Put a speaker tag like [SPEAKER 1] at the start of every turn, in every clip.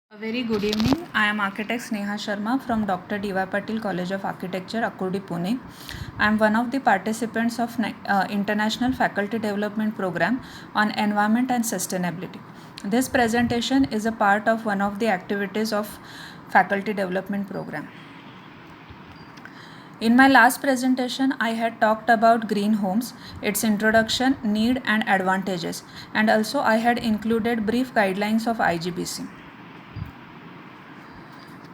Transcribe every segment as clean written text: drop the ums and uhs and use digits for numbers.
[SPEAKER 1] A very good evening. I am architect Sneha Sharma from Dr. D.Y. Patil College of Architecture, Akurdi, Pune. I am one of the participants of International Faculty Development Program on Environment and Sustainability. This presentation is a part of one of the activities of Faculty Development Program. In my last presentation, I had talked about green homes, its introduction, need and advantages, and also I had included brief guidelines of IGBC.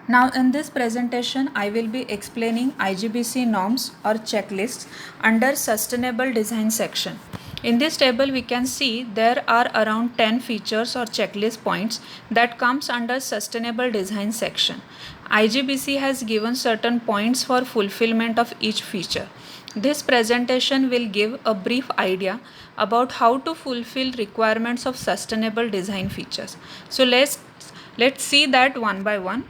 [SPEAKER 1] Now in this presentation, I will be explaining IGBC norms or checklists under sustainable design section. In this table, we can see there are around 10 features or checklist points that comes under sustainable design section. IGBC has given certain points for fulfillment of each feature. This presentation will give a brief idea about how to fulfill requirements of sustainable design features. So let's see that one by one.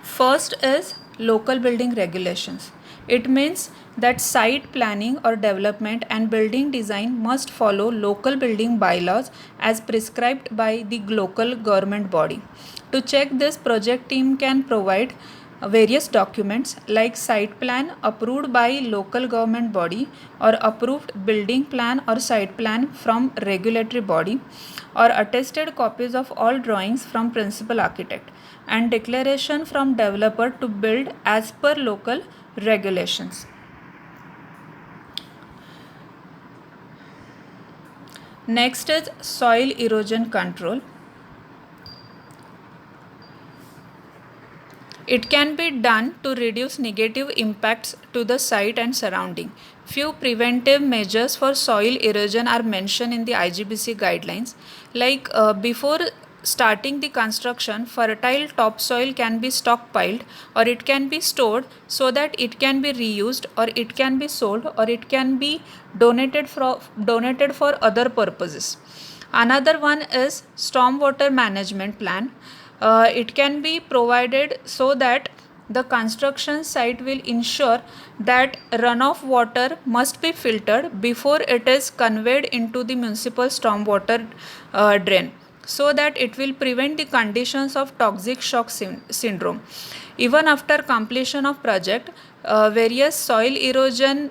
[SPEAKER 1] First is local building regulations. It means that site planning or development and building design must follow local building bylaws as prescribed by the local government body. To check this, project team can provide various documents like site plan approved by local government body or approved building plan or site plan from regulatory body or attested copies of all drawings from principal architect and declaration from developer to build as per local regulations. Next is soil erosion control. It can be done to reduce negative impacts to the site and surrounding. Few preventive measures for soil erosion are mentioned in the IGBC guidelines. Like before starting the construction, fertile topsoil can be stockpiled or it can be stored so that it can be reused or it can be sold or it can be donated for other purposes. Another one is stormwater management plan. It can be provided so that the construction site will ensure that runoff water must be filtered before it is conveyed into the municipal stormwater drain, so that it will prevent the conditions of toxic shock syndrome. Even after completion of project, various soil erosion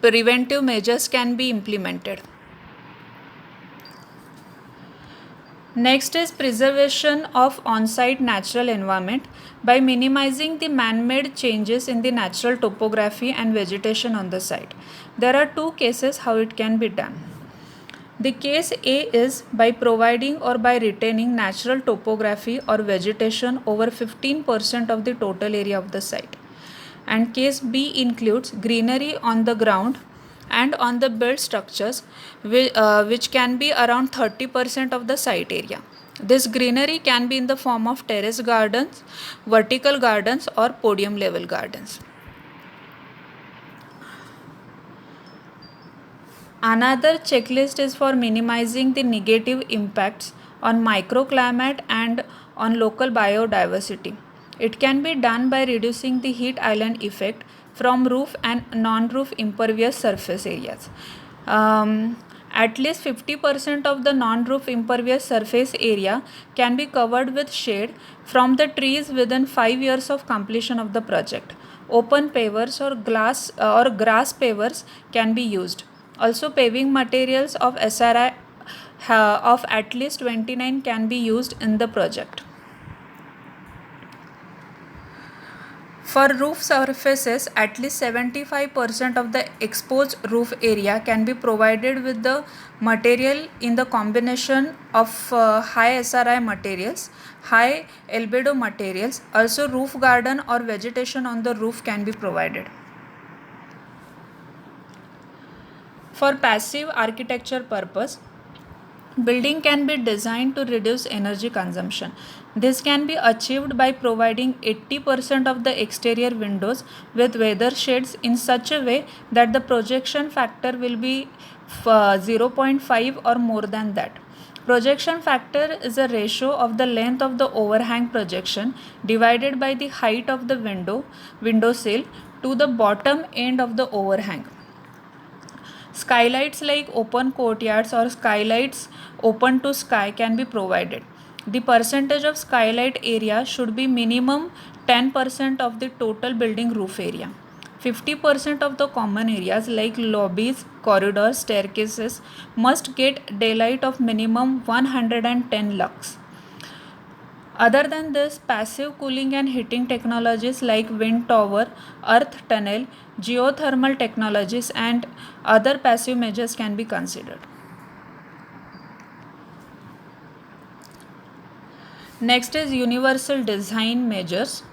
[SPEAKER 1] preventive measures can be implemented. Next is preservation of on-site natural environment by minimizing the man-made changes in the natural topography and vegetation on the site. There are two cases how it can be done. The case A is by providing or by retaining natural topography or vegetation over 15% of the total area of the site. And case B includes greenery on the ground and on the built structures, which can be around 30% of the site area. This greenery can be in the form of terrace gardens, vertical gardens or podium level gardens. Another checklist is for minimizing the negative impacts on microclimate and on local biodiversity. It can be done by reducing the heat island effect from roof and non-roof impervious surface areas. At least 50% of the non-roof impervious surface area can be covered with shade from the trees within 5 years of completion of the project. Open pavers or grass pavers can be used. Also, paving materials of SRI of at least 29 can be used in the project. For roof surfaces, at least 75% of the exposed roof area can be provided with the material in the combination of high SRI materials, high albedo materials. Also, roof garden or vegetation on the roof can be provided. For passive architecture purpose, building can be designed to reduce energy consumption. This can be achieved by providing 80% of the exterior windows with weather shades in such a way that the projection factor will be 0.5 or more than that. Projection factor is a ratio of the length of the overhang projection divided by the height of the window sill to the bottom end of the overhang. Skylights like open courtyards or skylights open to sky can be provided. The percentage of skylight area should be minimum 10% of the total building roof area. 50% of the common areas like lobbies, corridors, staircases must get daylight of minimum 110 lux. Other than this, passive cooling and heating technologies like wind tower, earth tunnel, geothermal technologies, and other passive measures can be considered. Next is universal design measures.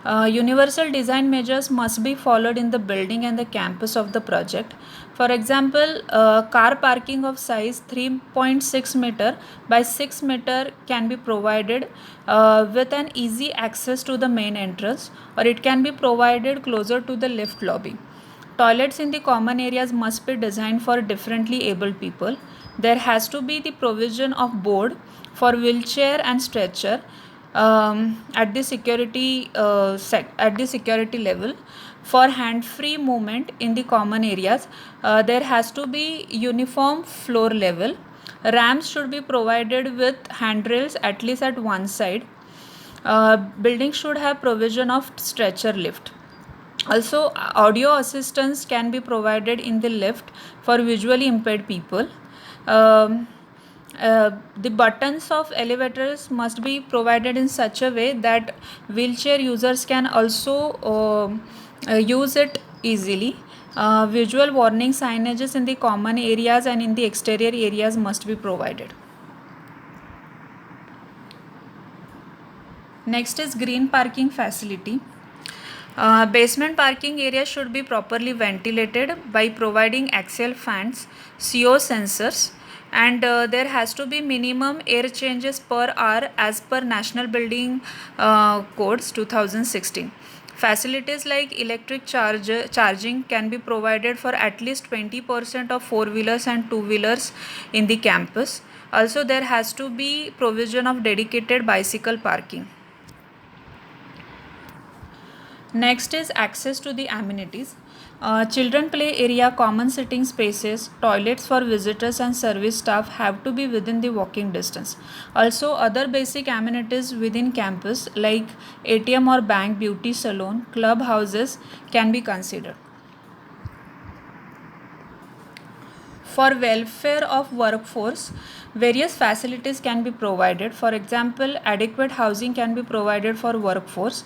[SPEAKER 1] Universal design measures must be followed in the building and the campus of the project. For example, car parking of size 3.6 meter by 6 meter can be provided with an easy access to the main entrance, or it can be provided closer to the lift lobby. Toilets in the common areas must be designed for differently abled people. There has to be the provision of board for wheelchair and stretcher at the security level. For hand-free movement in the common areas, there has to be uniform floor level. Ramps should be provided with handrails at least at one side. Buildings should have provision of stretcher lift. Also, audio assistance can be provided in the lift for visually impaired people. The buttons of elevators must be provided in such a way that wheelchair users can also use it easily. Visual warning signages in the common areas and in the exterior areas must be provided. Next is green parking facility. Basement parking area should be properly ventilated by providing axial fans, CO sensors, and there has to be minimum air changes per hour as per National Building Codes 2016. Facilities like electric charging can be provided for at least 20% of four-wheelers and two-wheelers in the campus. Also, there has to be provision of dedicated bicycle parking. Next is access to the amenities. Children play area, common sitting spaces, toilets for visitors and service staff have to be within the walking distance. Also, other basic amenities within campus like ATM or bank, beauty salon, clubhouses can be considered. For welfare of workforce, various facilities can be provided. For example, adequate housing can be provided for workforce.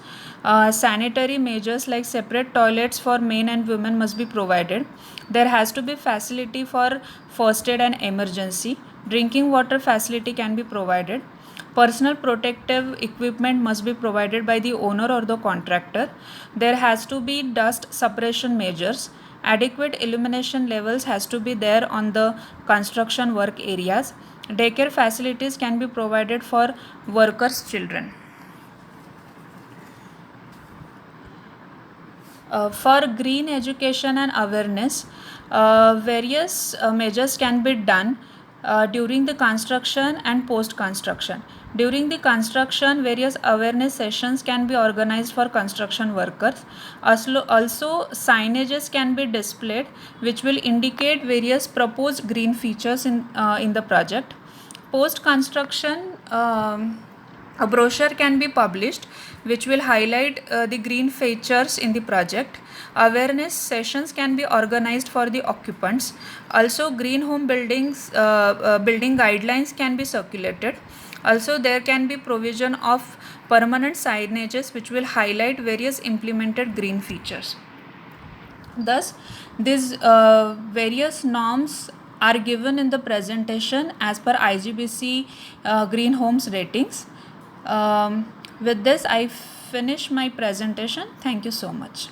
[SPEAKER 1] Sanitary measures like separate toilets for men and women must be provided. There has to be facility for first aid and emergency. Drinking water facility can be provided. Personal protective equipment must be provided by the owner or the contractor. There has to be dust suppression measures. Adequate illumination levels has to be there on the construction work areas. Daycare facilities can be provided for workers' children. For green education and awareness, various measures can be done during the construction and post-construction. During the construction, various awareness sessions can be organized for construction workers. Also, signages can be displayed which will indicate various proposed green features in the project. Post-construction, a brochure can be published which will highlight the green features in the project. Awareness sessions can be organized for the occupants. Also, green home building guidelines can be circulated. Also, there can be provision of permanent signages which will highlight various implemented green features. Thus, these various norms are given in the presentation as per IGBC Green Homes ratings. With this, I finish my presentation. Thank you so much.